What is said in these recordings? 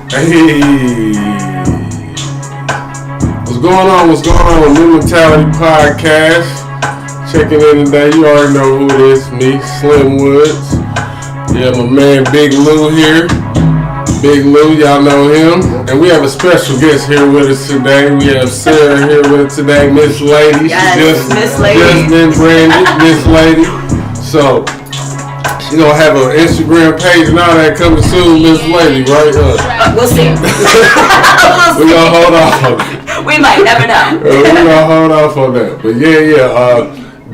Hey, what's going on? New Mentality Podcast. Checking in today. You already know who it is. Me, Slim Woods. Yeah, my man Big Lou here. Big Lou, y'all know him. And we have a special guest here with us today. We have Sarah here with us today, Ms.Lady. Yes, Ms.Lady. Just been branded, Ms.Lady. So, she gonna have an Instagram page and all that coming soon, Ms.Lady, right? We'll see. We're gonna hold off on it. We might never know. We're gonna hold off on that. But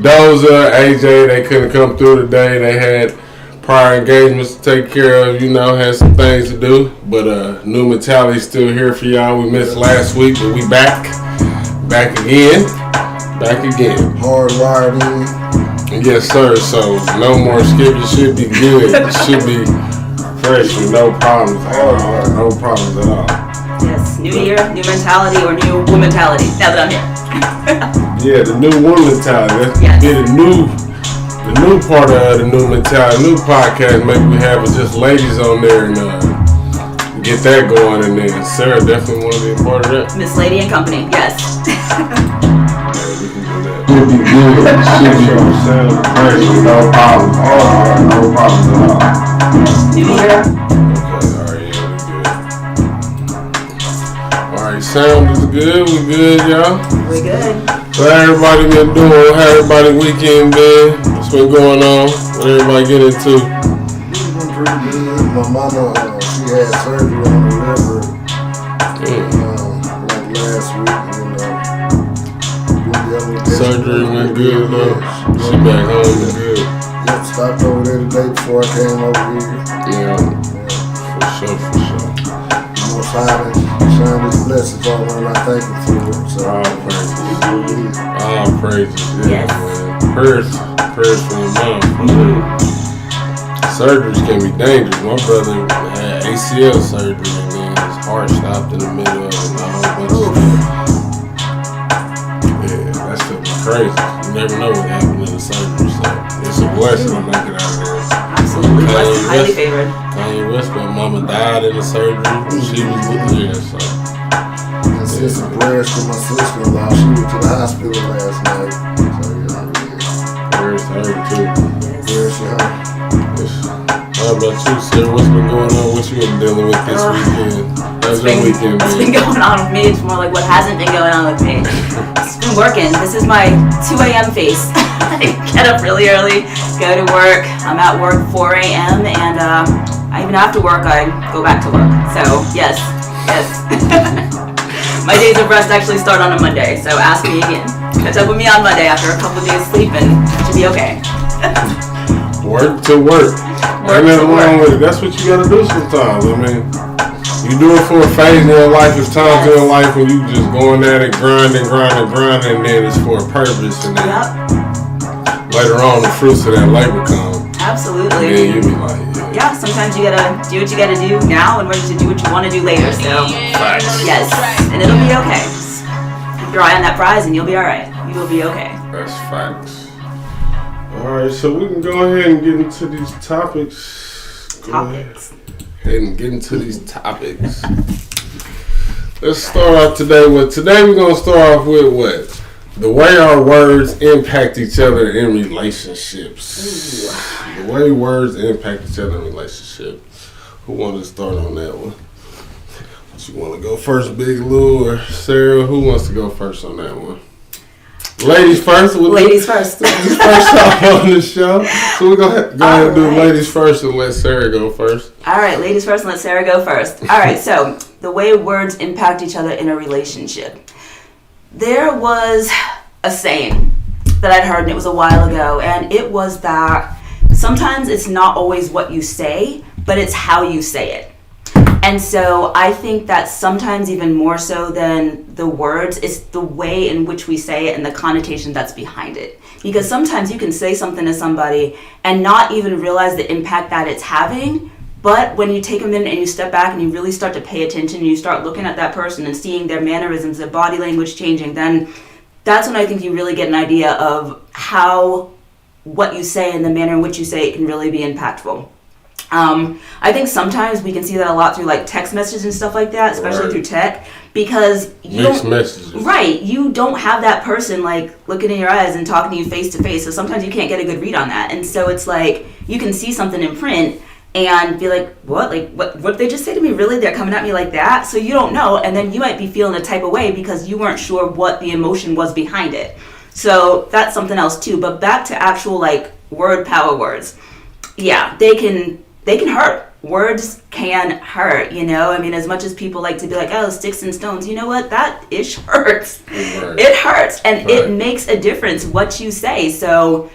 Doza, AJ, they couldn't come through today. They had prior engagements to take care of, had some things to do. But New Mentality still here for y'all. We missed last week, but we back again. Hardwired in. Yes, sir. So no more skip. It should be good. It should be fresh with no problems at all. Yes, new year, new mentality, or new womantality. Now that I'm here. Yeah, the new womantality. That's the new part of the new mentality. New podcast. Maybe we have just ladies on there and get that going. And then Sarah definitely want to be a part of that. Ms.Lady and company. Yes. Should be good. Should be fresh with no problems. No problems at all. New year. Sound is good. We good, y'all? We good. What everybody been doing? How everybody weekend been? What's been going on? What everybody get into? It's been pretty good. My mama, she had surgery on the liver like last week. Surgery went good though. She back home and good. Yep, stopped over there today before I came over here. Yeah. For sure. Shine His blessings on her, and I thank Him for it. So, all praises. Yeah, man. Prayers for your mom. Surgeries can be dangerous. My brother had ACL surgery, and then his heart stopped in the middle of it, and a whole bunch of stuff. Yeah, that stuff is crazy. You never know what happened in the surgery, so it's a blessing to make it out of there. Absolutely, highly favored. Kanye West, my mama died in the surgery. She was there, so. And send some prayers to my sister-in-law. She went to the hospital last night. So, prayers to her, too. Prayers to her. How about you, Sarah? What's been going on? What you been dealing with this weekend? How's your weekend been? What's been going on with me? It's more like what hasn't been going on with me. It's been working. This is my 2 a.m. face. I get up really early, go to work. I'm at work 4 a.m. and even after work, I go back to work. So, yes. My days of rest actually start on a Monday, so ask me again. Catch up with me on Monday after a couple of days sleep and it should be okay. Work to work. Ain't nothing wrong with it. That's what you gotta do sometimes. I mean, you do it for a phase in your life. There's times in your life when you just going at it, grinding, and then it's for a purpose. And then later on, the fruits of that labor come. Absolutely. And then you be like, yeah, sometimes you gotta do what you gotta do now in order to do what you want to do later. So, yes, and it'll be okay. Just keep your eye on that prize, and you'll be all right. You will be okay. That's facts. All right, so we can go ahead and get into these topics. Let's start off today with. Today we're gonna start off with what? The way our words impact each other in relationships. Ooh. The way words impact each other in relationships. Who wants to start on that one? You want to go first, Big Lou, or Sarah? Who wants to go first on that one? Ladies first. Ladies first. Ladies first off on the show. So we're going to go ahead and do ladies first and let Sarah go first. All right, ladies first and let Sarah go first. All right, so the way words impact each other in a relationship. There was a saying that I'd heard, and it was a while ago, and it was that sometimes it's not always what you say, but it's how you say it. And so I think that sometimes even more so than the words, it's the way in which we say it and the connotation that's behind it. Because sometimes you can say something to somebody and not even realize the impact that it's having, but when you take a minute and you step back and you really start to pay attention and you start looking at that person and seeing their mannerisms, their body language changing, then that's when I think you really get an idea of how what you say and the manner in which you say it can really be impactful. I think sometimes we can see that a lot through like text messages and stuff like that, especially through tech, because mixed messages. Right, you don't have that person like looking in your eyes and talking to you face to face, so sometimes you can't get a good read on that, and so it's like you can see something in print and be like, what did they just say to me? Really? They're coming at me like that? So you don't know, and then you might be feeling a type of way because you weren't sure what the emotion was behind it. So that's something else too. But back to actual like word power words. Yeah, they can hurt. Words can hurt, you know? I mean, as much as people like to be like, oh, sticks and stones, you know what? That ish hurts. Right. It hurts, and it makes a difference what you say. So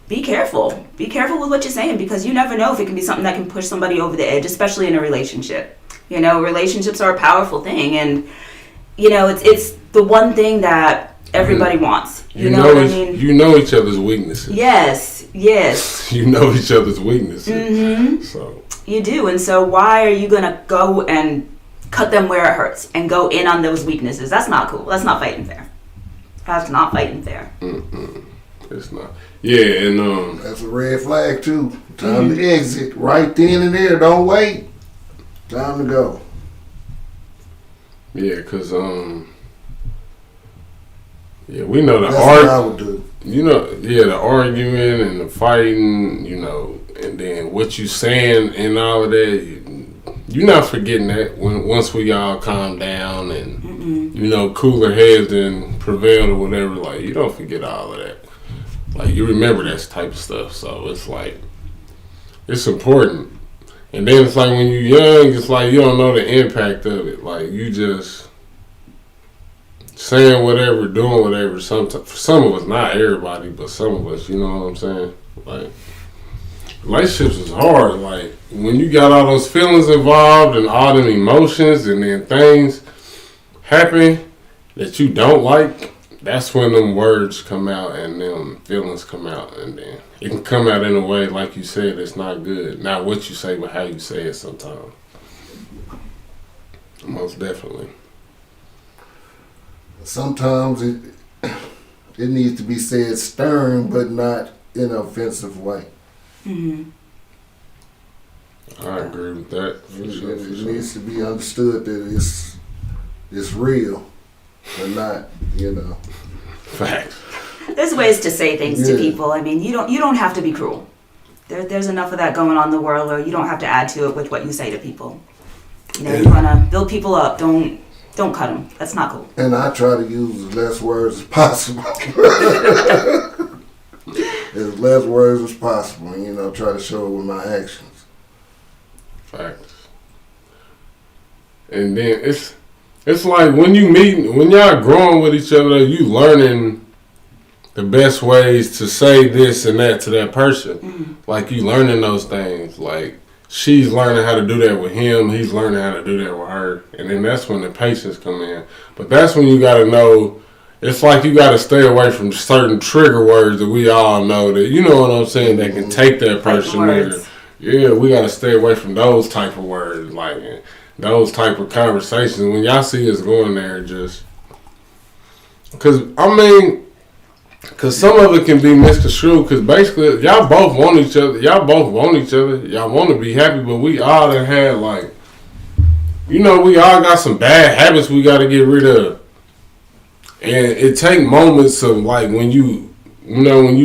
be careful. Be careful with what you're saying, because you never know if it can be something that can push somebody over the edge, especially in a relationship. You know, relationships are a powerful thing, and, you know, it's the one thing that everybody wants. You know what I mean? You know each other's weaknesses. Yes. You know each other's weaknesses. Mm-hmm. So you do, and so why are you gonna go and cut them where it hurts and go in on those weaknesses? That's not cool. That's not fighting fair. That's not fighting fair. It's not. Yeah, and that's a red flag too. Time to exit right then and there. Don't wait. Time to go. Yeah, cause yeah, we know That's what I would do. You know, yeah, the arguing and the fighting, you know, and then what you saying and all of that, you're not forgetting that once we all calm down and, you know, cooler heads and prevail or whatever, like, you don't forget all of that. Like, you remember that type of stuff, so it's like, it's important. And then it's like when you're young, it's like you don't know the impact of it. Like, you just saying whatever, doing whatever. For some of us, not everybody, but some of us, you know what I'm saying? Like, relationships is hard. Like, when you got all those feelings involved and all them emotions, and then things happen that you don't like, that's when them words come out and them feelings come out, and then it can come out in a way, like you said, it's not good. Not what you say, but how you say it sometimes. Most definitely. Sometimes it needs to be said stern, but not in an offensive way. Mm-hmm. I agree with that. It needs to be understood that it's real, and not, you know. Facts. There's ways to say things to people. I mean, you don't have to be cruel. There's enough of that going on in the world, or you don't have to add to it with what you say to people. You know, you want to build people up. Don't cut them. That's not cool. And I try to use as less words as possible. As less words as possible, you know, try to show it with my actions. Facts. And then it's like when you meet, when y'all growing with each other, you learning the best ways to say this and that to that person. Mm-hmm. Like, you learning those things. Like, she's learning how to do that with him. He's learning how to do that with her. And then that's when the patience come in. But that's when you got to know, it's like you got to stay away from certain trigger words that we all know that, you know what I'm saying, that can take that person there. Yeah, we got to stay away from those type of words, like those type of conversations. When y'all see us going there, just, because some of it can be misconstrued, because basically y'all both want each other. Y'all want to be happy, but we all done had, like, you know, we all got some bad habits we got to get rid of. And it take moments of, like, when you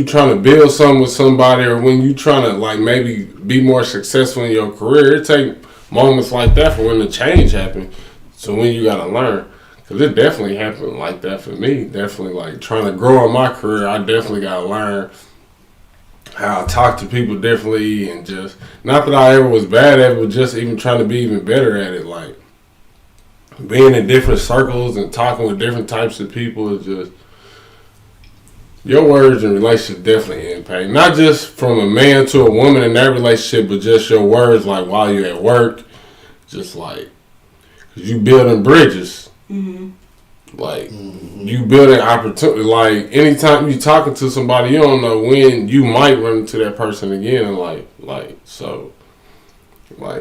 trying to build something with somebody, or when you trying to, like, maybe be more successful in your career, it take moments like that for when the change happen. So when you got to learn. Because it definitely happened like that for me. Definitely, like, trying to grow in my career, I definitely got to learn how to talk to people differently, and just, not that I ever was bad at it, but just even trying to be even better at it. Like, being in different circles and talking with different types of people is just, your words and relationships definitely impact. Not just from a man to a woman in that relationship, but just your words, like, while you're at work, just like, because you building bridges. Mm-hmm. Like, you building opportunity. Like, anytime you talking to somebody, you don't know when you might run into that person again. And so,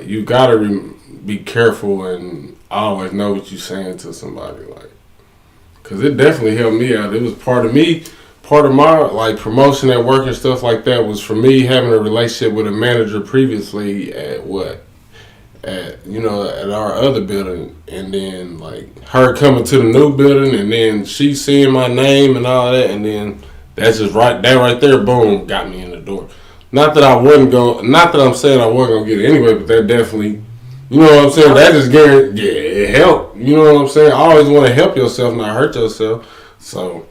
you gotta be careful and always know what you're saying to somebody. Like, because it definitely helped me out. It was part of part of my like promotion at work and stuff like that was for me having a relationship with a manager previously at at our other building, and then like her coming to the new building, and then she seeing my name and all that, and then that's just right there, boom, got me in the door. Not that I'm saying I wasn't gonna get it anyway, but that definitely, you know what I'm saying. That just it helped. You know what I'm saying. I always want to help yourself, not hurt yourself. So.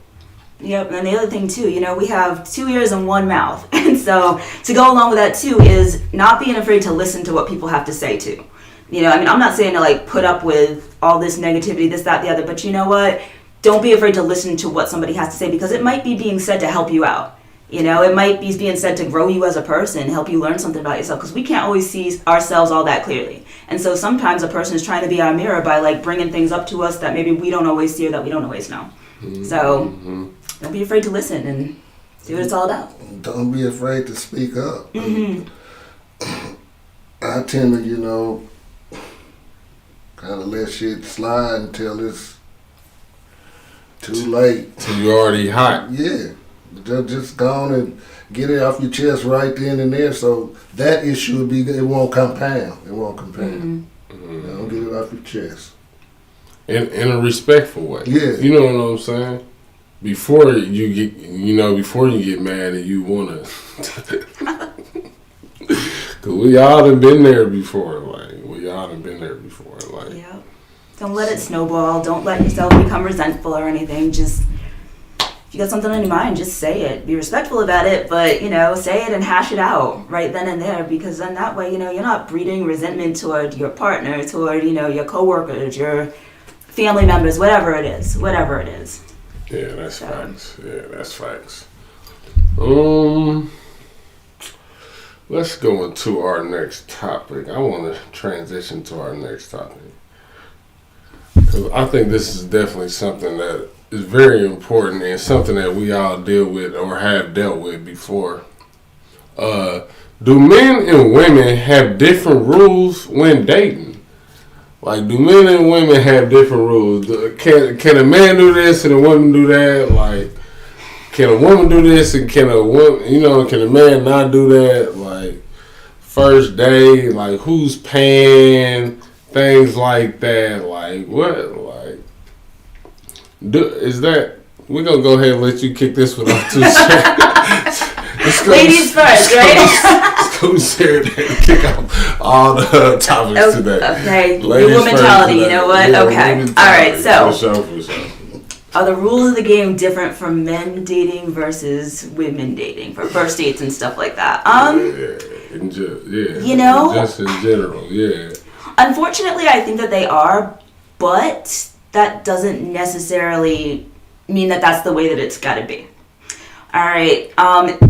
Yep, and the other thing too, we have 2 ears and 1 mouth, and so to go along with that too is not being afraid to listen to what people have to say too. I'm not saying to like put up with all this negativity, this, that, the other, but you know what? Don't be afraid to listen to what somebody has to say, because it might be being said to help you out. It might be being said to grow you as a person, help you learn something about yourself, because we can't always see ourselves all that clearly. And so sometimes a person is trying to be our mirror by like bringing things up to us that maybe we don't always see or that we don't always know. Mm-hmm. So don't be afraid to listen and see what it's all about. Don't be afraid to speak up. Mm-hmm. I tend to, kind of let shit slide until it's too late. Till you're already hot. Yeah. Just go on and get it off your chest right then and there, so that issue it won't compound. It won't compound. Mm-hmm. Don't get it off your chest. In a respectful way. Yeah. You know what I'm saying? Before you get mad and you wanna, cause we all done been there before. Yeah. Don't let it snowball. Don't let yourself become resentful or anything. Just if you got something on your mind, just say it. Be respectful about it, but say it and hash it out right then and there, because then that way you're not breeding resentment toward your partner, toward your coworkers, your family members, whatever it is. Yeah, that's facts. Let's go into our next topic. I want to transition to our next topic, because I think this is definitely something that is very important and something that we all deal with or have dealt with before. Do men and women have different rules when dating? Like, do men and women have different rules? Can a man do this and a woman do that? Like, can a woman do this and can a man not do that? Like, first day, like, who's paying? Things like that. Like, what? Like, is that? We're gonna go ahead and let you kick this one off too. Ladies first, right? Sarah kick off all the topics today. Okay, Ladies your mentality, you know what? Yeah, okay, all right. So, for sure. Are the rules of the game different from men dating versus women dating for first dates and stuff like that? Just in general, yeah. Unfortunately, I think that they are, but that doesn't necessarily mean that that's the way that it's got to be. All right.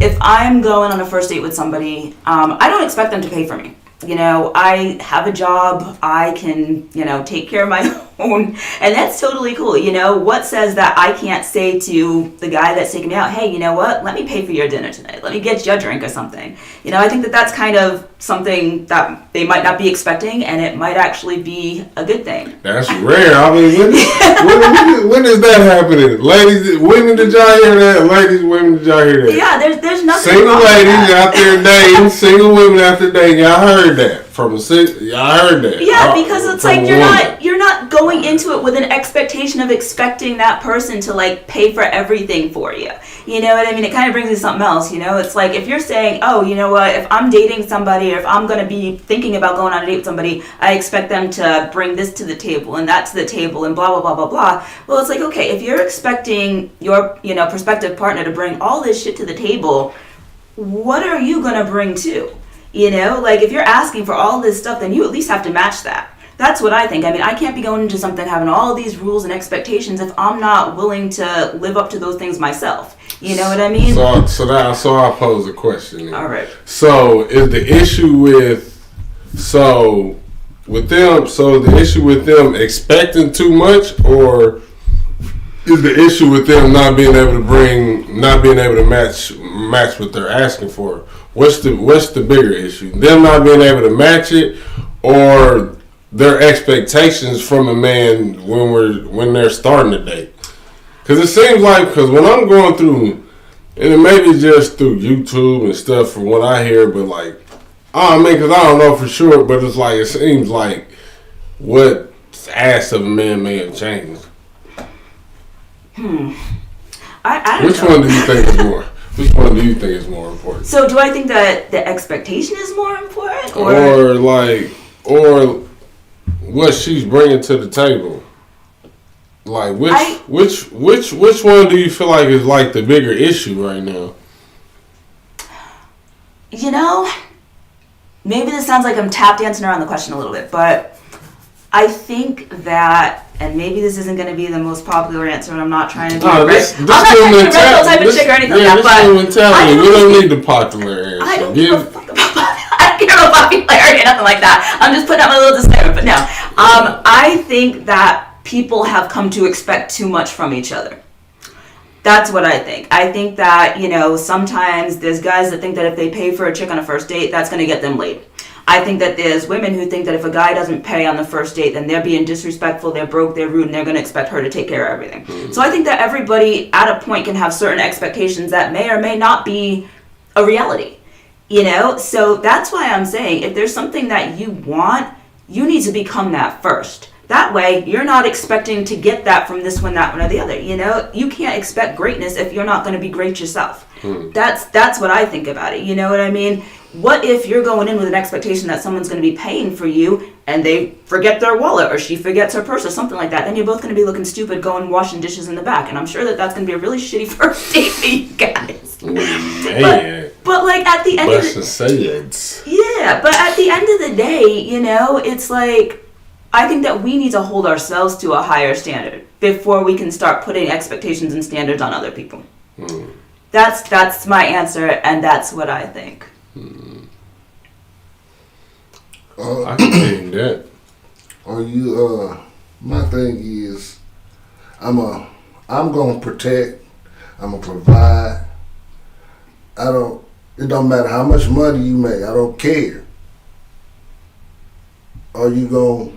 If I'm going on a first date with somebody, I don't expect them to pay for me. I have a job. I can, take care of my own, and that's totally cool. What says that I can't say to the guy that's taking me out, hey, you know what? Let me pay for your dinner tonight. Let me get you a drink or something. I think that that's kind of something that they might not be expecting, and it might actually be a good thing. That's rare. I mean, when is that happening? Ladies, women, did y'all hear that? Ladies, women, did y'all hear that? Yeah, there's nothing single wrong with ladies that. out there dating, single women out there dating. Y'all heard that y'all heard that. Yeah, because it's like you're not going into it with an expectation of expecting that person to like pay for everything for you. You know what I mean? It kind of brings me something else. It's like if you're saying, oh, you know what? If I'm dating somebody, or if I'm going to be thinking about going on a date with somebody, I expect them to bring this to the table and that to the table and blah blah blah blah blah. Well, it's like, okay, if you're expecting your prospective partner to bring all this shit to the table, what are you going to bring too? Like if you're asking for all this stuff, then you at least have to match that. That's what I think. I mean, I can't be going into something having all these rules and expectations if I'm not willing to live up to those things myself. You know what I mean? So I'll pose a question then. All right. So is the issue with them expecting too much, or is the issue with them not being able to match what they're asking for? What's the bigger issue? Them not being able to match it, or their expectations from a man when they're starting a date? Because it seems like, when I'm going through And it may be just through YouTube and stuff from what I hear, but like, because I don't know for sure, but it's like, it seems like what's asked of a man may have changed. I don't Which know. one do you think is more? Which one do you think is more important? So do I think that the expectation is more important? Or what she's bringing to the table? Like, which one do you feel like is like the bigger issue right now? You know, maybe this sounds like I'm tap dancing around the question a little bit, but I think that, and maybe this isn't going to be the most popular answer, and I'm not trying to be I'm not a type of chick or anything like that, but we don't need the popular answer. I don't give a fuck about I don't care about popularity or nothing like that. I'm just putting out my little disclaimer, but no. I think that people have come to expect too much from each other. That's what I think. I think that, sometimes there's guys that think that if they pay for a chick on a first date, that's going to get them laid. I think that there's women who think that if a guy doesn't pay on the first date, then they're being disrespectful, they're broke, they're rude, and they're going to expect her to take care of everything. So I think that everybody at a point can have certain expectations that may or may not be a reality. So that's why I'm saying if there's something that you want, you need to become that first. That way, you're not expecting to get that from this one, that one, or the other. You can't expect greatness if you're not going to be great yourself. That's what I think about it. You know what I mean? What if you're going in with an expectation that someone's going to be paying for you and they forget their wallet or she forgets her purse or something like that? Then you're both going to be looking stupid going washing dishes in the back. And I'm sure that that's going to be a really shitty first date for you guys. Man. But like at the end of but at the end of the day, it's like, I think that we need to hold ourselves to a higher standard before we can start putting expectations and standards on other people. That's my answer, and that's what I think. I can think that. My thing is, I'm gonna protect. I'm gonna provide. It don't matter how much money you make. I don't care. Are you gonna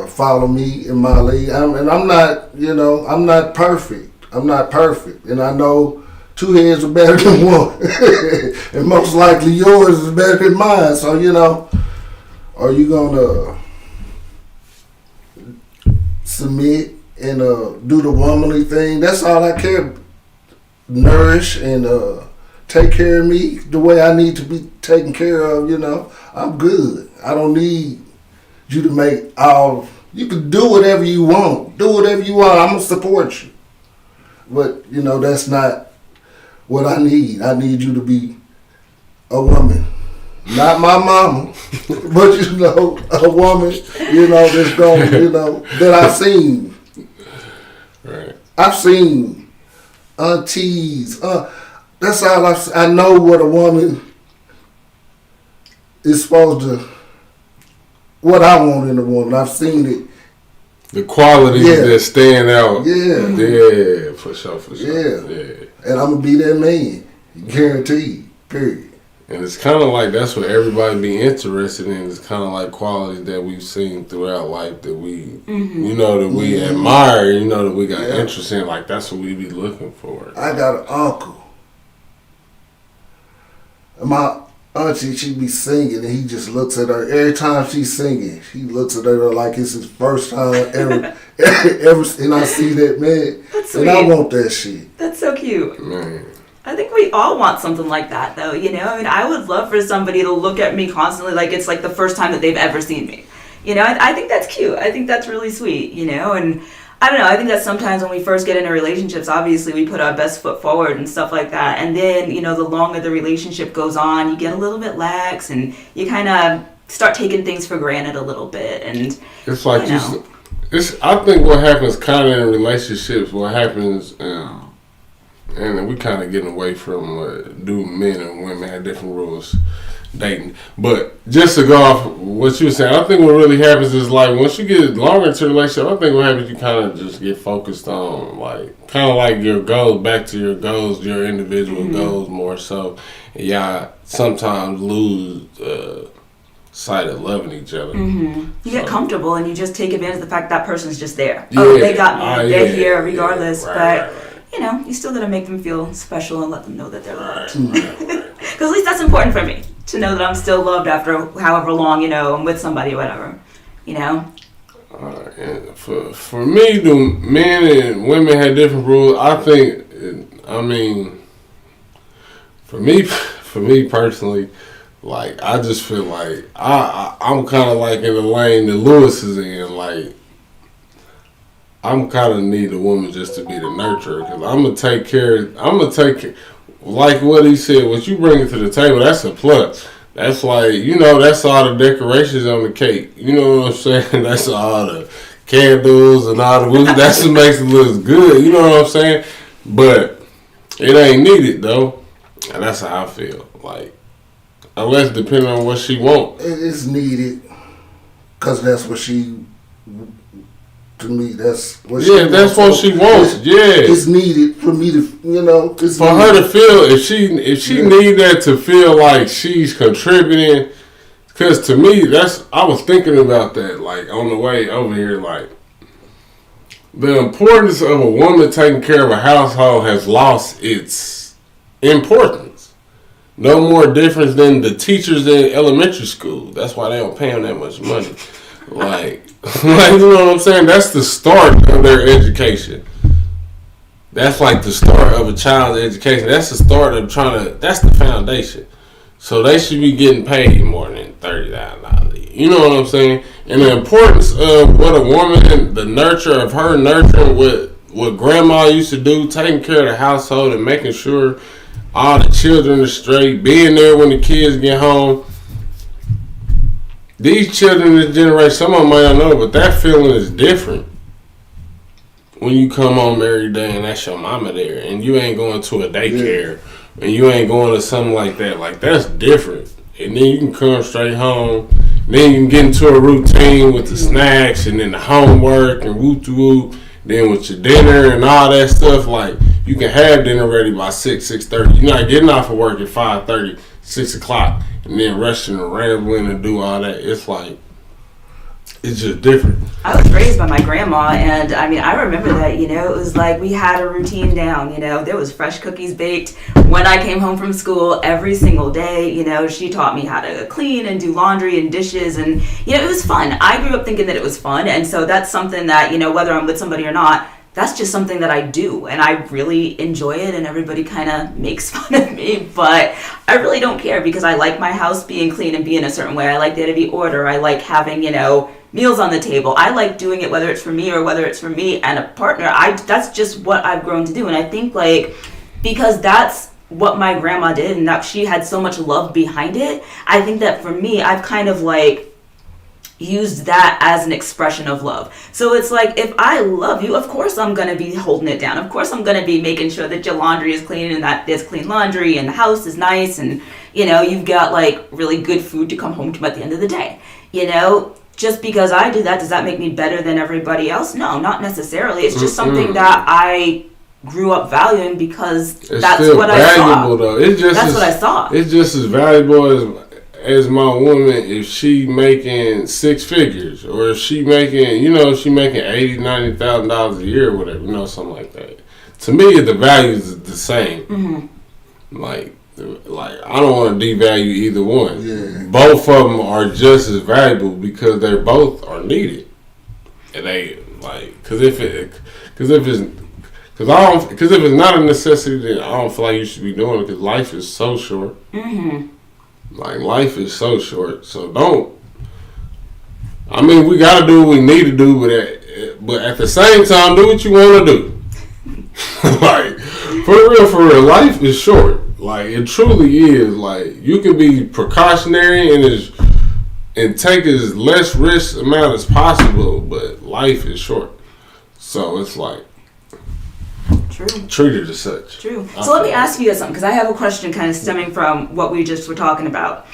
follow me in my lead? I'm not perfect. I'm not perfect, and I know two heads are better than one, and most likely yours is better than mine. So are you gonna submit and do the womanly thing? That's all I care. Nourish and take care of me the way I need to be taken care of. I'm good. I don't need you to make all. You can do whatever you want. Do whatever you want. I'm gonna support you. But that's not what I need. I need you to be a woman, not my mama, but a woman. That's going. That I've seen. Right. I've seen aunties. That's all I know what a woman is supposed to. What I want in a woman. I've seen it. The qualities that stand out. Yeah, for sure. Yeah. And I'm gonna be that man, guaranteed. Period. And it's kind of like that's what everybody be interested in. It's kind of like qualities that we've seen throughout life that we, that we admire. That we got interest in. Like that's what we be looking for. I got an uncle. My auntie, she be singing, and he just looks at her every time she's singing. He looks at her like it's his first time ever. And I see that, man. That's sweet. And I want that shit. That's so cute. Man. I think we all want something like that, though. I would love for somebody to look at me constantly like it's like the first time that they've ever seen me. I think that's cute. I think that's really sweet. And I don't know. I think that sometimes when we first get into relationships, obviously we put our best foot forward and stuff like that. And then, the longer the relationship goes on, you get a little bit lax and you kind of start taking things for granted a little bit. And it's like I think what happens kind of in relationships, what happens, and we kind of getting away from do men and women have different rules dating. But just to go off what you were saying, I think what really happens is like once you get longer into a relationship, I think what happens you kind of just get focused on like your goals, back to your goals, your individual goals more so. And y'all sometimes lose sight of loving each other. You get comfortable and you just take advantage of the fact that person's just there. Yeah. Oh, they got me. They're here regardless. Right. you still gotta make them feel special and let them know that they're loved. Because at least that's important for me, to know that I'm still loved after however long, I'm with somebody or whatever, And for me, the men and women had different rules. I think, for me personally, like, I just feel like I'm kind of like in the lane that Lewis is in. Like, I'm kind of need a woman just to be the nurturer, because I'm gonna take care. Like what he said. What you bring to the table, that's a plus. That's like, that's all the decorations on the cake. You know what I'm saying? That's all the candles and all the wood. That's what makes it look good. You know what I'm saying? But it ain't needed though, and that's how I feel. Like, unless depending on what she want. It's needed, because that's what she. To me, that's what she wants. That's what she wants. It's needed for me to, for her to feel, if she need that to feel like she's contributing. Because to me, I was thinking about that, like, on the way over here, like, the importance of a woman taking care of a household has lost its importance. No more difference than the teachers in elementary school. That's why they don't pay them that much money. Like, you know what I'm saying? That's the start of their education. That's like the start of a child's education. That's the start of that's the foundation. So they should be getting paid more than $30,000. You know what I'm saying? And the importance of what a woman, the nurture of her nurturing what grandma used to do, taking care of the household and making sure all the children are straight, being there when the kids get home. These children in this generation, some of them might not know, but that feeling is different when you come home every day and that's your mama there, and you ain't going to a daycare, and you ain't going to something like that. Like, that's different. And then you can come straight home, and then you can get into a routine with the snacks, and then the homework, and whoop-de-whoop, then with your dinner and all that stuff. Like, you can have dinner ready by 6:30. You're not getting off of work at 5:30, 6 o'clock. And then rushing and rambling and do all that. It's like, it's just different. I was raised by my grandma, and I remember that, it was like we had a routine down, there was fresh cookies baked when I came home from school every single day. She taught me how to clean and do laundry and dishes, and, it was fun. I grew up thinking that it was fun, and so that's something that, whether I'm with somebody or not, that's just something that I do, and I really enjoy it, and everybody kind of makes fun of me, but I really don't care, because I like my house being clean and being a certain way. I like there to be order. I like having, meals on the table. I like doing it, whether it's for me or whether it's for me and a partner. That's just what I've grown to do, and I think, like, because that's what my grandma did, and that she had so much love behind it, I think that for me, I've kind of, like, used that as an expression of love. So it's like, if I love you, of course I'm going to be holding it down. Of course I'm going to be making sure that your laundry is clean and that there's clean laundry and the house is nice and, you've got, like, really good food to come home to at the end of the day. Just because I do that, does that make me better than everybody else? No, not necessarily. It's just something that I grew up valuing because that's what I saw. Though. That's what I saw. It's just as valuable as my woman if she making six figures, or if she making, she making $80,000-$90,000 a year or whatever, something like that. To me, the value is the same. Mm-hmm. Like, I don't want to devalue either one. Yeah. Both of them are just as valuable because they both are needed. And they, like, because if it's not a necessity, then I don't feel like you should be doing it, because life is so short. Mm-hmm. Like, life is so short, so don't. We gotta do what we need to do, but at the same time, do what you want to do. Like, for real, life is short. Like, it truly is. Like, you can be precautionary and take as less risk amount as possible, but life is short. So it's like, true. Treat it as such. True. So let me ask you guys something, because I have a question kind of stemming from what we just were talking about.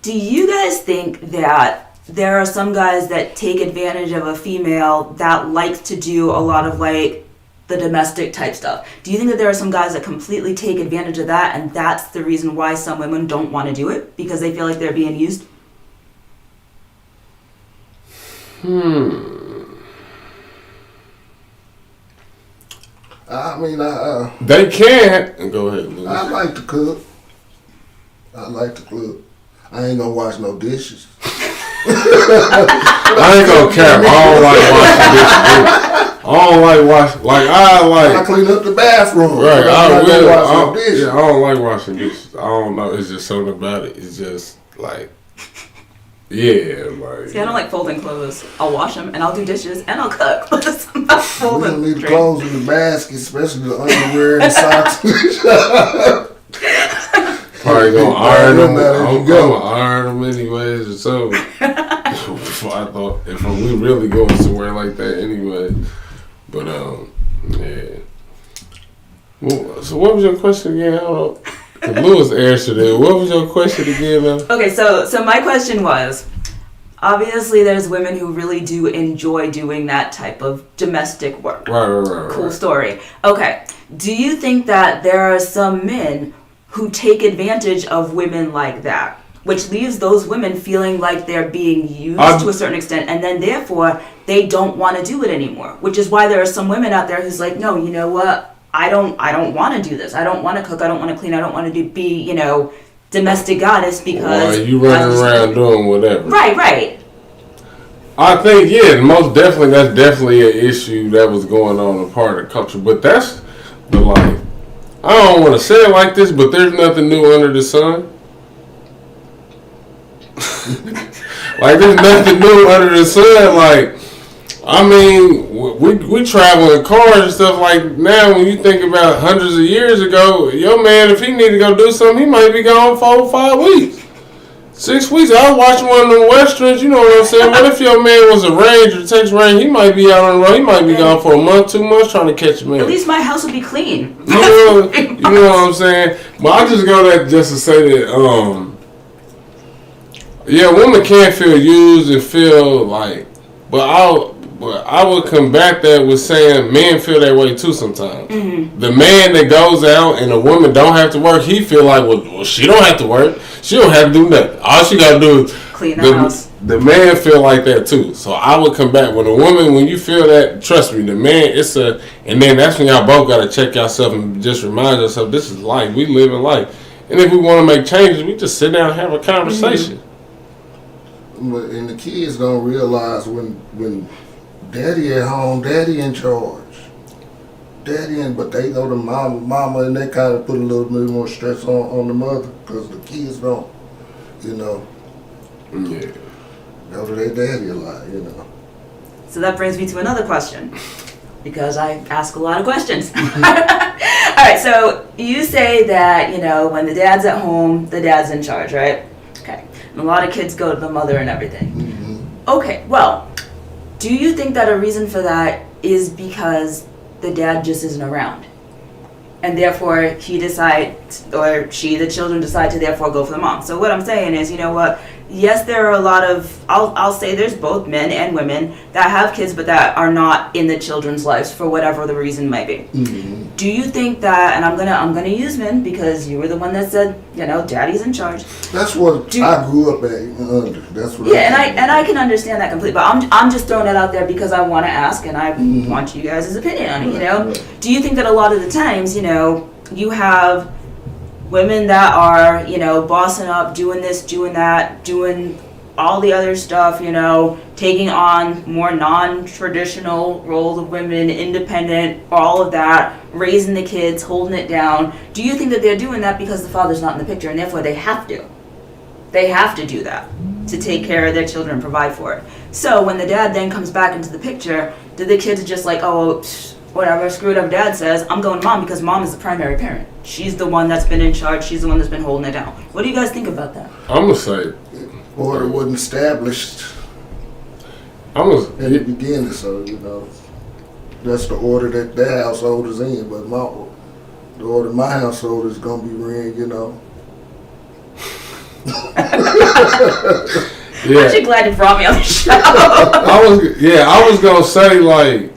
Do you guys think that there are some guys that take advantage of a female that likes to do a lot of, like, the domestic type stuff? Do you think that there are some guys that completely take advantage of that, and that's the reason why some women don't want to do it, because they feel like they're being used? I mean, they can. Go ahead, Louis. I like to cook. I ain't gonna wash no dishes. I ain't gonna cap. I don't like washing dishes. I clean up the bathroom. Right. I dishes. I don't like washing dishes. I don't know. It's just something about it. It's just like. Yeah, like. See, I don't like folding clothes. I'll wash them and I'll do dishes and I'll cook. But I'm not We folding. don't need the clothes in the basket, especially the underwear and the socks. Probably gonna iron them. I'm gonna iron them anyways or something. I thought if we really going somewhere like that anyway. But yeah. Well, so what was your question again? Lewis answered it. What was your question again? Okay, so my question was, obviously there's women who really do enjoy doing that type of domestic work. Right. Cool story. Okay, do you think that there are some men who take advantage of women like that, which leaves those women feeling like they're being used to a certain extent, and then therefore they don't want to do it anymore, which is why there are some women out there who's like, no, you know what? I don't want to do this. I don't want to cook. I don't want to clean. I don't want to be, domestic goddess because you running around doing whatever. Right. I think most definitely that's definitely an issue that was going on in part of the culture. But that's the like. I don't want to say it like this, but there's nothing new under the sun. Like there's nothing new under the sun. Like. I mean, we travel in cars and stuff like now. When you think about hundreds of years ago, your man, if he need to go do something, he might be gone 4 or 5 weeks, 6 weeks. I was watching one of them westerns. You know what I'm saying? What if your man was a ranger, Texas Ranger? He might be out on the road. He might be gone for a month, 2 months, trying to catch a man. At least my house would be clean. You know what I'm saying? But I just go that just to say that, women can feel used and feel like, but I would combat that with saying men feel that way too sometimes. Mm-hmm. The man that goes out and a woman don't have to work, he feel like, well, she don't have to work. She don't have to do nothing. All she got to do is clean the house. The man feel like that too. So I would combat when a woman, when you feel that, trust me, the man, and then that's when y'all both got to check yourself and just remind yourself, this is life. We live in life. And if we want to make changes, we just sit down and have a conversation. Mm-hmm. And the kids don't realize when daddy at home, daddy in charge. But they go to mama, and they kind of put a little bit more stress on the mother because the kids don't, Yeah. go to their daddy a lot, So that brings me to another question, because I ask a lot of questions. All right, so you say that, when the dad's at home, the dad's in charge, right? Okay. And a lot of kids go to the mother and everything. Mm-hmm. Okay, well, do you think that a reason for that is because the dad just isn't around? And therefore he decides, or she, the children decide to therefore go for the mom. So what I'm saying is, you know what? Yes, there are a lot of, I'll say there's both men and women that have kids but that are not in the children's lives for whatever the reason might be. Mm-hmm. Do you think that, and I'm gonna use men because you were the one that said, daddy's in charge. That's what I grew up at. That's what. Yeah, and I can understand that completely. But I'm just throwing that out there because I want to ask and I want you guys' opinion on it. Right. Do you think that a lot of the times, you have women that are, bossing up, doing this, doing that, doing all the other stuff, taking on more non-traditional roles of women, independent, all of that, raising the kids, holding it down. Do you think that they're doing that because the father's not in the picture and therefore they have to? They have to do that to take care of their children and provide for it. So when the dad then comes back into the picture, do the kids just like, oh, whatever, screw it up, dad says, I'm going to mom because mom is the primary parent. She's the one that's been in charge. She's the one that's been holding it down. What do you guys think about that? I'm going to say... Order wasn't established in the beginning, so, that's the order that their household is in. But the order my household is going to be ran, Yeah. I'm actually glad you brought me on the show. I was gonna say like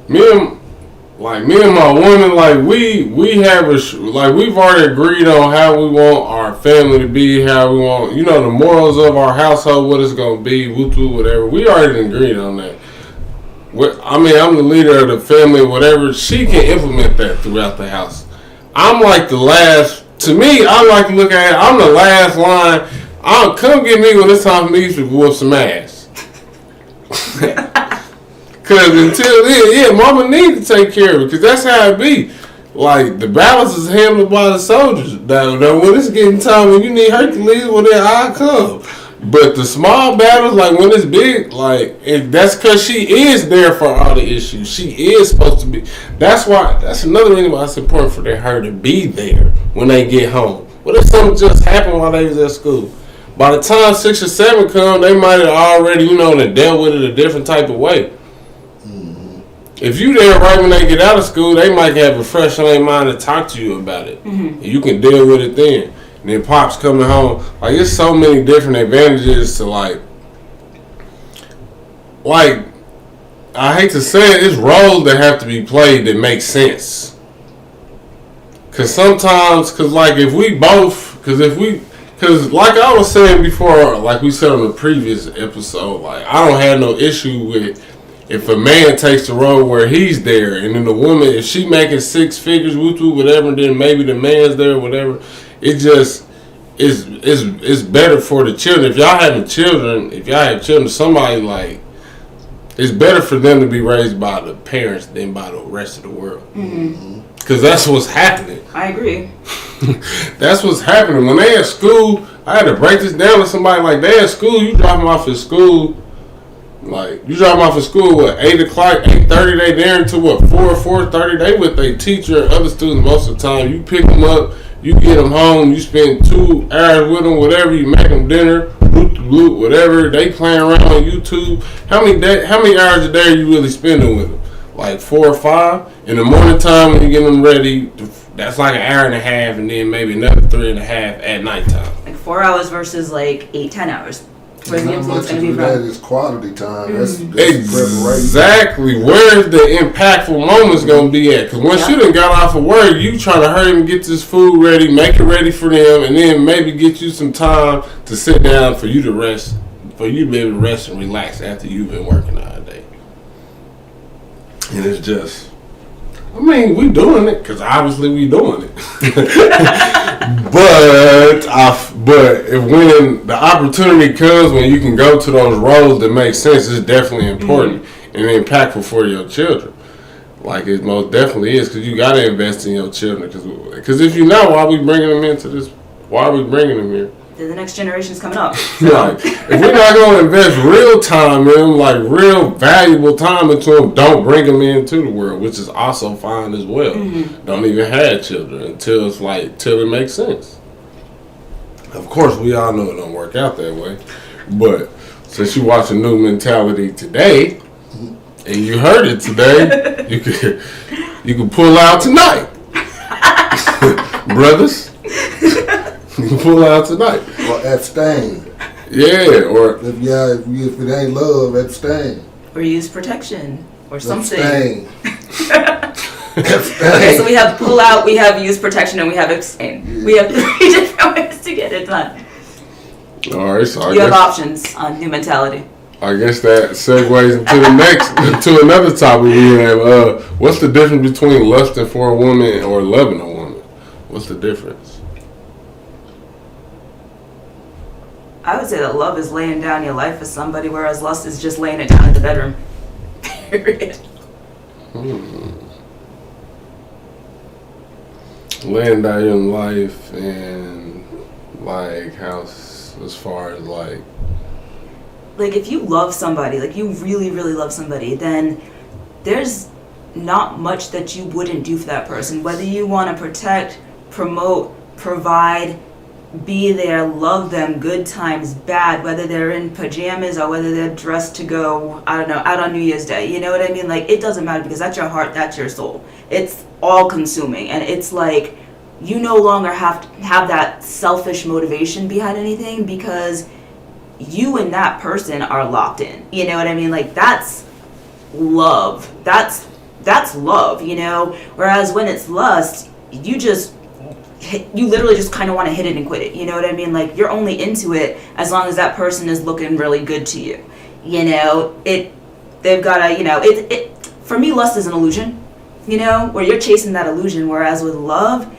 me and my woman, like we have we've already agreed on how we want our family to be, how we want, the morals of our household, what it's gonna be, whatever. We already agreed on that. I'm the leader of the family or whatever. She can implement that throughout the house. I'm like the last. To me, I like to look at it. I'm the last line. Come get me when it's time for me to whoop some ass. Because until then, mama need to take care of it. Because that's how it be. Like, the balance is handled by the soldiers. Now, when it's getting time, when you need Hercules, well, then I'll come. But the small battles, like when it's big, like, that's because she is there for all the issues. She is supposed to be. That's another reason why it's important for her to be there when they get home. What if something just happened while they was at school? By the time 6 or 7 come, they might have already, dealt with it a different type of way. If you there right when they get out of school, they might have a fresh on their mind to talk to you about it. Mm-hmm. You can deal with it then. And then Pop's coming home. Like, there's so many different advantages to, like, I hate to say it, it's roles that have to be played that make sense. Because like I was saying before, like we said on the previous episode, like, I don't have no issue with if a man takes the role where he's there, and then the woman, if she making 6 figures, whatever, and then maybe the man's there, whatever, it just is better for the children. If y'all have children, somebody, like, it's better for them to be raised by the parents than by the rest of the world. Because that's what's happening. I agree. That's what's happening. When they at school, I had to break this down to somebody. Like, they at school, you drop them off at school. Like, you drop them off at school at 8 o'clock, 8:30, they there until 4:30. They with their teacher and other students most of the time. You pick them up, you get them home, you spend 2 hours with them, whatever, you make them dinner, whatever. They playing around on YouTube. How many hours a day are you really spending with them? Like 4 or 5? In the morning time when you get them ready, that's like an hour and a half, and then maybe another 3.5 at nighttime. Like 4 hours versus like 8-10 hours. And how much of that is quality time? That's exactly. Where's the impactful moments going to be at? Because once you done got off of work, you trying to hurry and get this food ready, make it ready for them, and then maybe get you some time to sit down for you to rest, for you to be able to rest and relax after you've been working all day. And it's just, I mean, we doing it because obviously we doing it. But if when the opportunity comes when you can go to those roles that make sense, it's definitely important and impactful for your children. Like, it most definitely is, because you got to invest in your children. Because if you know, why are we bringing them into this? Why are we bringing them here? The next generation's coming up. So. Like, if we're not going to invest real time in them, like real valuable time into them, don't bring them into the world, which is also fine as well. Don't even have children until it makes sense. Of course, we all know it don't work out that way. But since you watch a new mentality today, and you heard it today, you can pull out tonight, brothers. You can pull out tonight. Or abstain. Yeah, or if it ain't love, abstain. Or use protection or something. Abstain. Okay, so we have pull out, we have use protection, and we have abstain. Yeah. We have 3 different ways to get it done. All right, so you have options on new mentality. I guess that segues into another topic we have. What's the difference between lusting for a woman or loving a woman? What's the difference? I would say that love is laying down your life for somebody, whereas lust is just laying it down in the bedroom. Period. Laying down your life, and like how, as far as like if you love somebody, like you really, really love somebody, then there's not much that you wouldn't do for that person. Whether you want to protect, promote, provide, be there, love them, good times, bad, whether they're in pajamas or whether they're dressed to go, I don't know, out on New Year's Day. You know what I mean? Like, it doesn't matter, because that's your heart, that's your soul. It's all consuming. And it's like, you no longer have to have that selfish motivation behind anything, because you and that person are locked in. You know what I mean? Like, that's love. That's love, you know? Whereas when it's lust, you literally just kind of want to hit it and quit it. You know what I mean? Like, you're only into it as long as that person is looking really good to you. You know, they've got to, it for me, lust is an illusion, where you're chasing that illusion, whereas with love,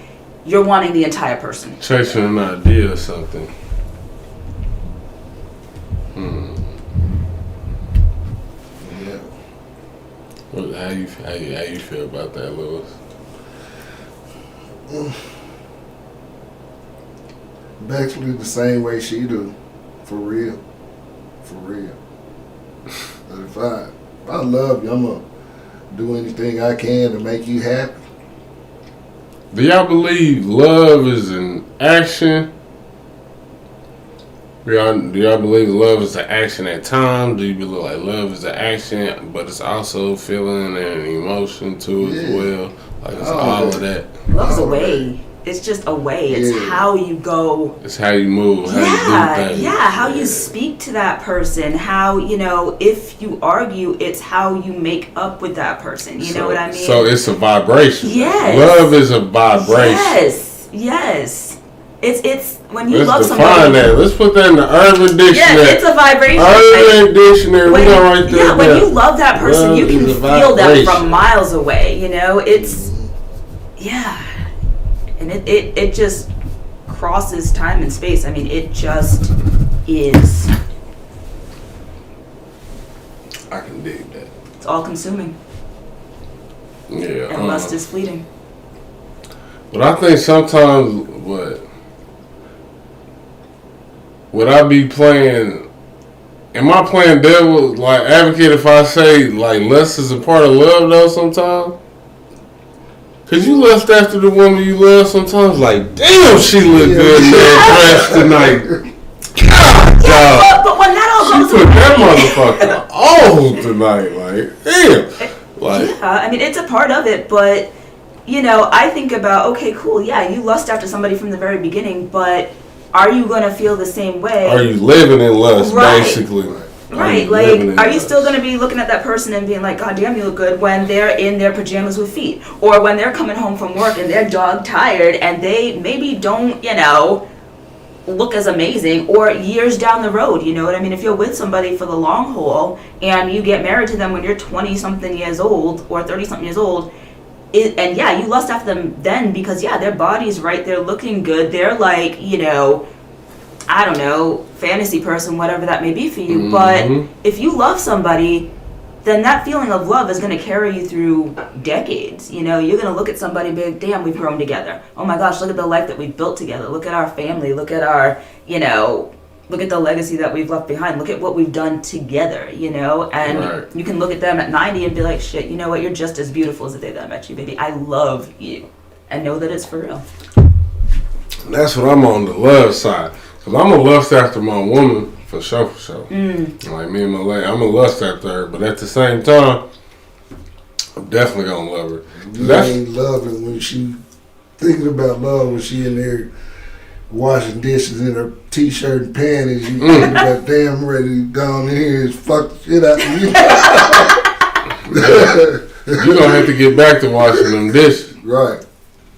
you're wanting the entire person. Chasing an idea or something. Yeah. How you feel about that, Lewis? Basically the same way she do. For real. But if I love you, I'm going to do anything I can to make you happy. Do y'all believe love is an action? Do y'all believe love is an action at times? Do you believe like love is an action, but it's also feeling and emotion too as well? Like it's all of that. Love's a way. It's just a way. It's how you go. It's how you move. How you do things. Yeah. How you speak to that person. How, if you argue, it's how you make up with that person. You know what I mean? So it's a vibration. Yes. Love is a vibration. Yes. It's when you love somebody. Let's define that. Let's put that in the Urban Dictionary. Yeah, it's a vibration. Urban Dictionary. We go right there. Yeah, when you love that person, love you can feel them from miles away. It's and it just crosses time and space. I mean, it just is. I can dig that. It's all consuming. Yeah. And lust is fleeting. But I think sometimes would I be playing? Am I playing devil like advocate if I say like lust is a part of love though? Sometimes, cause you lust after the woman you love. Sometimes, like damn, she look good in that dress tonight. God, but when that all goes she put that motherfucker on tonight. Like damn. Like I mean, it's a part of it, but I think about okay, cool, yeah, you lust after somebody from the very beginning, but are you going to feel the same way? Are you living in lust, basically? Right, like, are you still going to be looking at that person and being like, God damn, you look good when they're in their pajamas with feet? Or when they're coming home from work and they're dog tired and they maybe don't, look as amazing, or years down the road, you know what I mean? If you're with somebody for the long haul and you get married to them when you're 20-something years old or 30-something years old, you lust after them then because, their body's right, they're looking good, they're like, I don't know, fantasy person, whatever that may be for you. Mm-hmm. But if you love somebody, then that feeling of love is going to carry you through decades. You're going to look at somebody and be like, damn, we've grown together. Oh my gosh, look at the life that we've built together. Look at our family. Look at our, look at the legacy that we've left behind. Look at what we've done together, And you can look at them at 90 and be like, shit, you know what? You're just as beautiful as the day that I met you, baby. I love you. And know that it's for real. That's what I'm on the love side. Because I'm a lust after my woman, for sure. Like me and my lady, I'm a lust after her. But at the same time, I'm definitely going to love her. You ain't loving when she, thinking about love when she in there washing dishes in her t-shirt and panties. You thinking about damn ready to go in here and fuck the shit out of you. You're going to have to get back to washing them dishes. Right.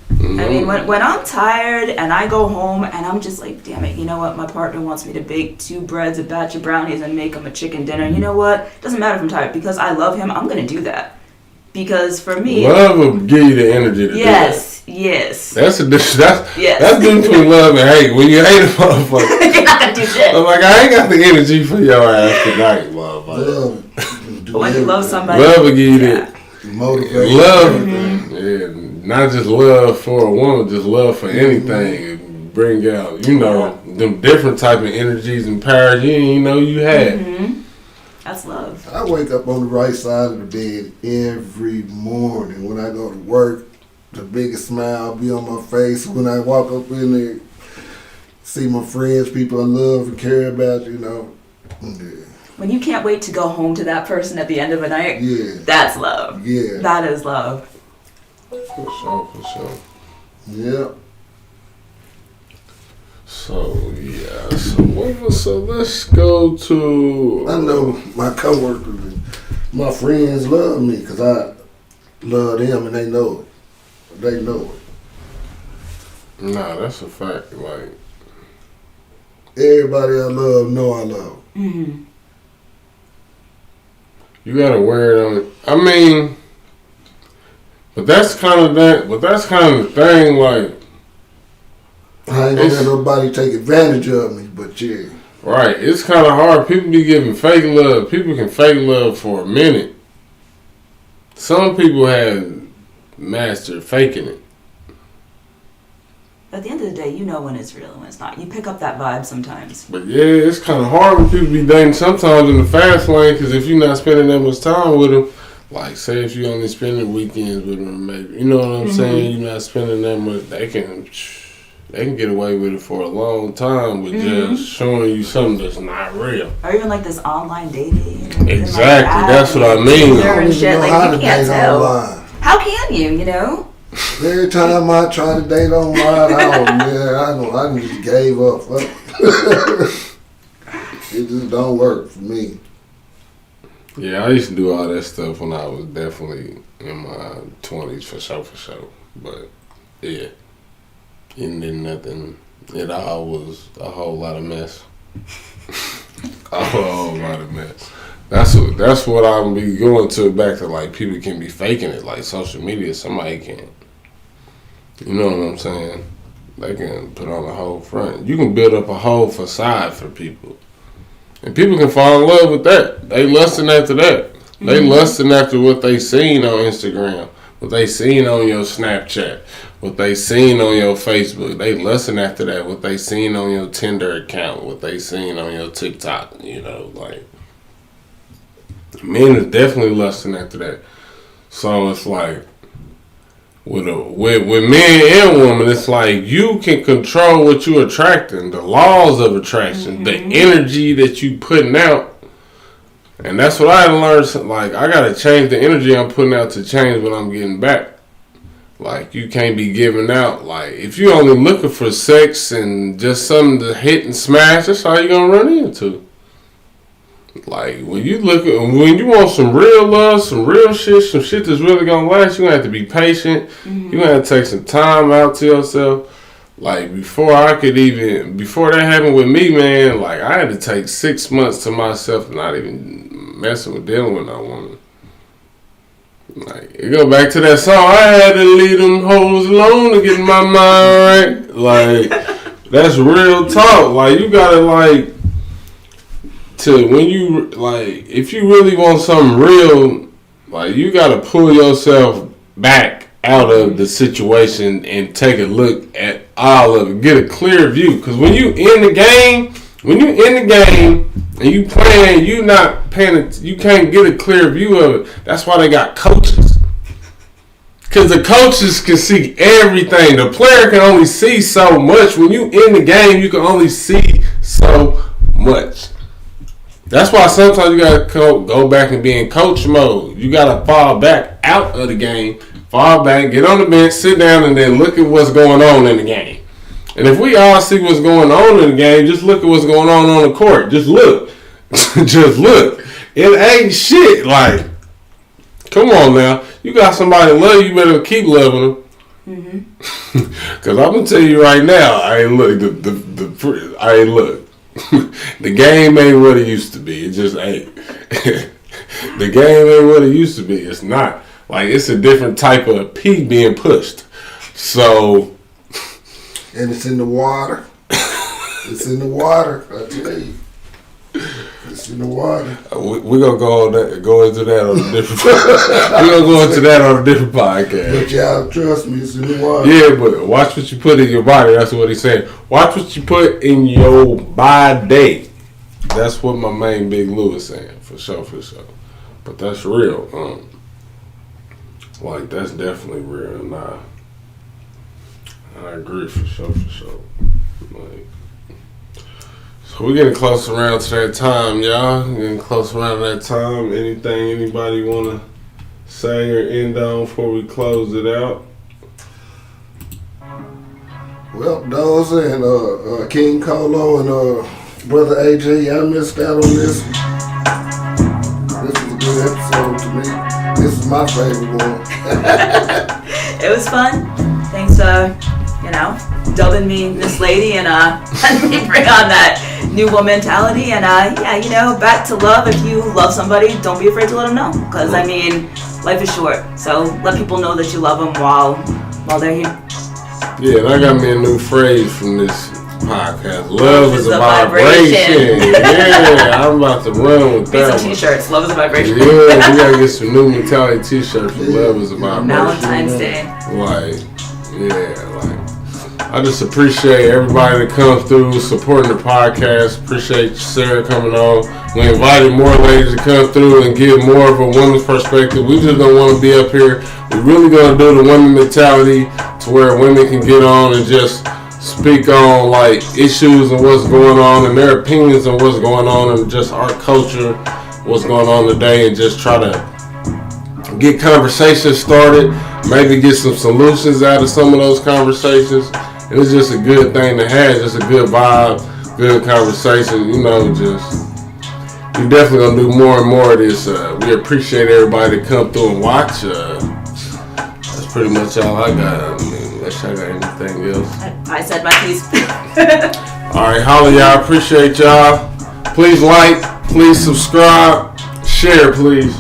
Mm-hmm. I mean, when I'm tired and I go home and I'm just like, damn it, you know what? My partner wants me to bake 2 breads, a batch of brownies, and make him a chicken dinner. You know what? Doesn't matter if I'm tired. Because I love him, I'm going to do that. Because for me... Love will give you the energy to do that. Yes. That's difference between love and hate. When you hate a motherfucker... You're not going to do shit. I'm like, I ain't got the energy for your ass tonight, motherfucker. But when you love somebody... Love will give you that. Motivate. Love, not just love for a woman, just love for anything. Bring out, them different type of energies and powers you didn't even know you had. That's love. I wake up on the right side of the bed every morning. When I go to work, the biggest smile be on my face. When I walk up in there, see my friends, people I love and care about, When you can't wait to go home to that person at the end of the night, that's love. Yeah. That is love. For sure. Yeah. So let's go to... I know my coworkers and my friends love me because I love them and they know it. They know it. Nah, that's a fact. Like, everybody I love know I love. You gotta wear it on it. I mean, but that's kind of that. But that's kind of the thing. Like, I ain't gonna let nobody take advantage of me, but yeah. Right. It's kind of hard. People be giving fake love. People can fake love for a minute. Some people have mastered faking it. At the end of the day, you know when it's real and when it's not. You pick up that vibe sometimes. But yeah, it's kind of hard when people be dating sometimes in the fast lane, because if you're not spending that much time with them, like say if you only spending weekends with them, maybe, you know what I'm saying? You're not spending that much. They can get away with it for a long time with just showing you something that's not real. Or even like this online dating. Exactly, like that's what I mean. I shit. like, Like, you can't tell. Online. How can you know? Every time I try to date online, I just gave up. It just don't work for me. Yeah, I used to do all that stuff when I was definitely in my 20s for sure. But yeah, and then nothing. It all was a whole lot of mess. A whole lot of mess. That's what I'm be going to back to, like, people can be faking it, like social media. Somebody can, you know what I'm saying? They can put on a whole front. You can build up a whole facade for people, and people can fall in love with that. They lusting after that. They lusting after what they seen on Instagram, what they seen on your Snapchat, what they seen on your Facebook. They lusting after that. What they seen on your Tinder account, what they seen on your TikTok. You know, like. Men is definitely lusting after that. So it's like with men and women, it's like you can control what you're attracting, the laws of attraction, the energy that you putting out. And that's what I had to learn. Like, I gotta change the energy I'm putting out to change what I'm getting back. Like, you can't be giving out, like, if you only looking for sex and just something to hit and smash, that's all you're gonna run into. Like, when you want some real love, some real shit, some shit that's really gonna last, you're gonna have to be patient. You're gonna have to take some time out to yourself. Like, before that happened with me, man, like, I had to take 6 months to myself, not even messing with dealing with no woman. Like, it go back to that song, I had to leave them hoes alone to get my mind right. Like, that's real talk. Like, you gotta, like, when you, like, if you really want something real, like, you gotta pull yourself back out of the situation and take a look at all of it, get a clear view. Because when you in the game and you playing, you not paying, you can't get a clear view of it. That's why they got coaches. Because the coaches can see everything. The player can only see so much. When you in the game, you can only see so much. That's why sometimes you gotta go back and be in coach mode. You gotta fall back out of the game, fall back, get on the bench, sit down, and then look at what's going on in the game. And if we all see what's going on in the game, just look at what's going on the court. Just look. Just look. It ain't shit. Like, come on now. You got somebody to love you, better keep loving them. Because I'm going to tell you right now, I ain't look. The game ain't what it used to be. It just ain't. The game ain't what it used to be. It's not. Like, it's a different type of pee being pushed. So. And it's in the water. It's in the water, I tell you. It's in the water. We're going to go into that on a different We're going to go into that on a different podcast. But y'all trust me, it's in the water. Yeah, but watch what you put in your body. That's what he's saying. Watch what you put in your body. That's what my main Big Lou is saying. For sure. But that's real. Like, that's definitely real. Nah. I agree for sure. Like, so we're getting close around to that time, y'all. Getting close around to that time. Anything anybody want to say or end on before we close it out? Well, those and King Colo and Brother AJ, y'all missed out on this. This was a good episode to me. This is my favorite one. It was fun. Thanks, dubbing me Ms.Lady and let me bring on that new one mentality, and back to love. If you love somebody, don't be afraid to let them know, because I mean, life is short. So let people know that you love them while they're here. Yeah, and I got me a new phrase from this podcast. Love is a vibration. Yeah, I'm about to run with that. Get some t-shirts. Love is a vibration. Yeah, we gotta get some new mentality t-shirts for Love is a vibration. Valentine's Day. I just appreciate everybody that comes through supporting the podcast. Appreciate Sarah coming on. We invited more ladies to come through and give more of a woman's perspective. We just don't want to be up here. We're really gonna do the women mentality to where women can get on and just speak on like issues and what's going on and their opinions on what's going on and just our culture, what's going on today, and just try to get conversations started, maybe get some solutions out of some of those conversations. And it's just a good thing to have, just a good vibe, good conversation, just we definitely gonna do more and more of this. We appreciate everybody to come through and watch. That's pretty much all I got. I mean, unless I got anything else. I said my piece. Alright, holla y'all. Appreciate y'all. Please like, please subscribe, share please.